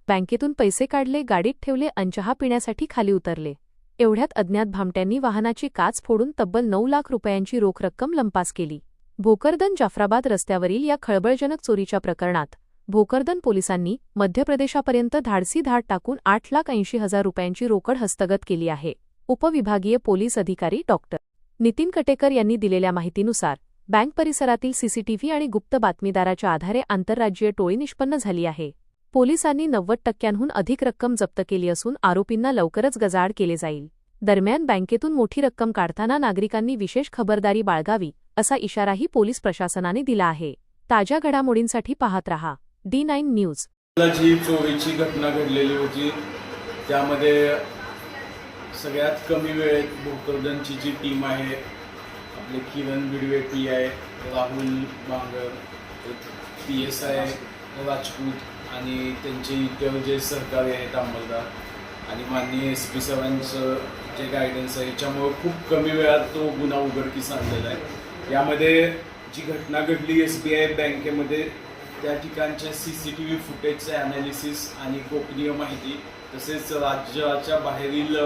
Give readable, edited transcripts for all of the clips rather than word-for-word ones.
बँकेतून पैसे काढले, गाडीत ठेवले अन् चहा पिण्यासाठी खाली उतरले. एवढ्यात अज्ञात भामट्यांनी वाहनाची काच फोडून तब्बल 9 लाख रुपयांची रोख रक्कम लंपास केली. भोकरदन जाफराबाद रस्त्यावरील या खळबळजनक चोरीच्या प्रकरणात भोकरदन पोलिसांनी मध्य प्रदेशापर्यंत धाडसी धाड टाकून 8,80,000 रुपयांची रोकड हस्तगत केली आहे. उपविभागीय पोलीस अधिकारी डॉ. नितीन कटेकर यांनी दिलेल्या माहितीनुसार बँक परिसरातील सीसीटीव्ही आणि गुप्त बातमीदाराच्या आधारे आंतरराज्यीय टोळी निष्पन्न झाली आहे. पोलिसांनी 90%हून अधिक रक्कम जप्त केली असून आरोपींना लवकरच गजाआड केले जाईल. दरम्यान बँकेतून मोठी रक्कम काढताना नागरिकांनी विशेष खबरदारी बाळगावी असा इशाराही पोलीस प्रशासनाने दिला आहे. ताज्या घडामोडींसाठी पाहत रहा D9 न्यूज. जी चोरीची घटना घडलेली होती त्यामध्ये सगळ्यात कमी वेळेत भोकरदनची जी टीम आहे, आपले किरण बिडवे PI, राहुल बांगर PSI राजपूत आणि त्यांचे इतर जे सहकारी आहेत अंमलदार आणि माननीय SP साहेबांचं जे गायडन्स आहे, याच्यामुळे खूप कमी वेळात तो गुन्हा उघडकीस आणलेला आहे. यामध्ये जी घटना घडली SBI बँकेमध्ये, त्या ठिकाणच्या CCTV फुटेजचे ॲनालिसिस आणि गोपनीय माहिती तसेच राज्याच्या बाहेरील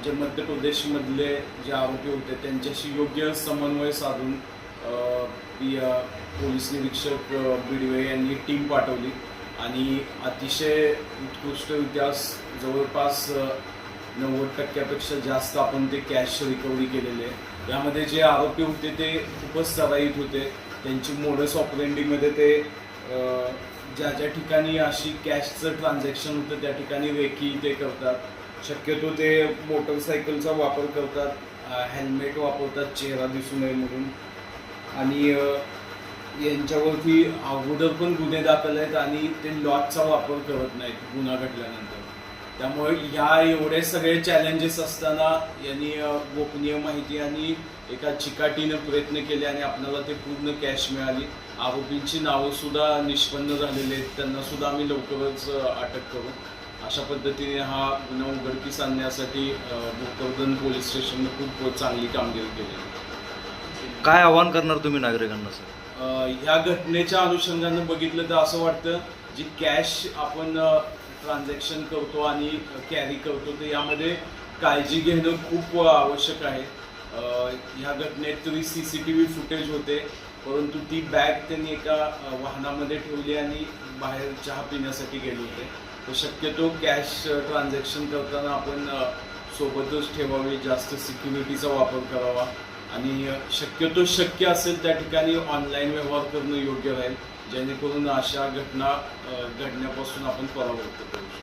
जे मध्य प्रदेशमधले जे आरोपी होते त्यांच्याशी योग्य समन्वय साधून पोलीस निरीक्षक बिडवे यांनी टीम पाठवली आणि अतिशय उत्कृष्टरित्या जवळपास 90%पेक्षा जास्त आपण ते कॅश रिकव्हरी केलेले आहे. यामध्ये जे आरोपी होते ते खूपच सराईत होते. त्यांची मोडस ऑपरेंडीमध्ये ते ज्या ज्या ठिकाणी अशी कॅशचं ट्रान्झॅक्शन होतं त्या ठिकाणी रेकी ते करतात. शक्यतो ते मोटरसायकलचा वापर करतात, हेल्मेट वापरतात चेहरा दिसू नये म्हणून आणि यांच्यावरती अगोदर पण गुन्हे दाखल आहेत आणि ते लॉकचा वापर करत नाहीत गुन्हा घडल्यानंतर. त्यामुळे ह्या एवढे सगळे चॅलेंजेस असताना यांनी गोपनीय माहिती आणि एका चिकाटीनं प्रयत्न केले आणि आपल्याला ते पूर्ण कॅश मिळाली. आरोपींची नावंसुद्धा निष्पन्न झालेली आहेत, त्यांनासुद्धा आम्ही लवकरच अटक करू. अशा पद्धतीने हा गुन्हा उघडकीस आणण्यासाठी भोकरदन पोलीस स्टेशनने खूप चांगली कामगिरी केली. काय आवाहन करणार तुम्ही नागरिकांना सर? ह्या घटनेच्या अनुषंगानं बघितलं तर असं वाटतं जी कॅश आपण ट्रान्झॅक्शन करतो आणि कॅरी करतो तर यामध्ये काळजी घेणं खूप आवश्यक आहे. ह्या घटनेत तरी CCTV फुटेज होते, परंतु ती बॅग त्यांनी एका वाहनामध्ये ठेवली आणि बाहेर चहा पिण्यासाठी गेले होते. तर शक्यतो कॅश ट्रान्झॅक्शन करताना आपण सोबतच ठेवावी, जास्त सिक्युरिटीचा वापर करावा आणि शक्यतो शक्य असेल त्या ठिकाणी ऑनलाईन व्यवहार करणं योग्य राहील, जेणेकरून अशा घटना घडण्यापासून आपण परावृत्त करू.